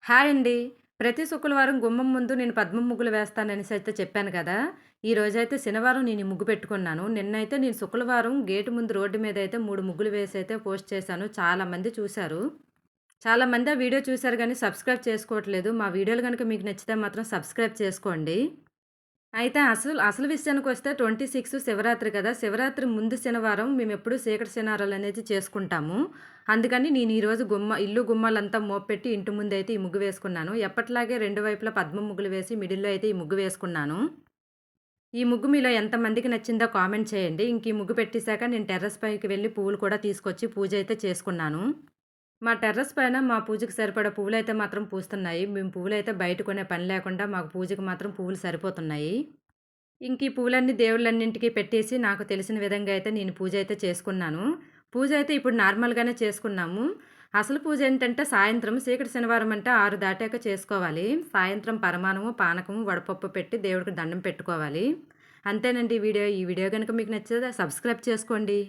Hi అండి. ప్రతి శుక్రవారం గుమ్మం ముందు నేను పద్మం ముగ్గులు వేస్తాననేసి అయితే చెప్పాను కదా! ఈరోజైతే శనివారం నేను ఈ ముగ్గు పెట్టుకున్నాను. నిన్నైతే నేను శుక్రవారం గేటు ముందు రోడ్డు మీదైతే 3 ముగ్గులు వేసైతే పోస్ట్ చేశాను. చాలామంది చూసారు. చాలామంది ఆ వీడియో చూసారు గానీ సబ్స్క్రైబ్ చేసుకోవట్లేదు. మా వీడియోలు గనుక మీకు నచ్చితే మాత్రం సబ్స్క్రైబ్ చేసుకోండి. అయితే అసలు విషయానికొస్తే 26 శివరాత్రి కదా! శివరాత్రి ముందు శనివారం మేమెప్పుడూ చీకటి శనివారాలనేది చేసుకుంటాము. అందుకని నేను ఈరోజు ఇల్లు గుమ్మాలంతా మోపెట్టి ఇంటి ముందైతే ఈ ముగ్గు వేసుకున్నాను. ఎప్పటిలాగే 2 వైపులా పద్మం ముగ్గులు వేసి మిడిల్‌లో అయితే ఈ ముగ్గు వేసుకున్నాను. ఈ ముగ్గు మీలో ఎంతమందికి నచ్చిందో కామెంట్ చేయండి. ఇంక ఈ ముగ్గు పెట్టేసాక నేను టెర్రస్ పైకి వెళ్లి పువ్వులు కూడా తీసుకొచ్చి పూజ అయితే చేసుకున్నాను. మా టెర్రస్ పైన మా పూజకి సరిపడా పువ్వులైతే మాత్రం పూస్తున్నాయి. మేము పువ్వులైతే బయట కొనే పని లేకుండా మాకు పూజకి మాత్రం పువ్వులు సరిపోతున్నాయి. ఇంక ఈ పూలన్నీ దేవుళ్ళన్నింటికి పెట్టేసి నాకు తెలిసిన విధంగా అయితే నేను పూజ అయితే చేసుకున్నాను. పూజ అయితే ఇప్పుడు నార్మల్‌గానే చేసుకున్నాము. అసలు పూజ ఏంటంటే సాయంత్రం చీకటి శనివారం అంటే 6 దాటాక చేసుకోవాలి. సాయంత్రం పరమాన్నము, పానకము, వడపప్పు పెట్టి దేవుడికి దండం పెట్టుకోవాలి. అంతేనండి ఈ వీడియో. ఈ వీడియో గనుక మీకు నచ్చితే సబ్స్క్రైబ్ చేసుకోండి.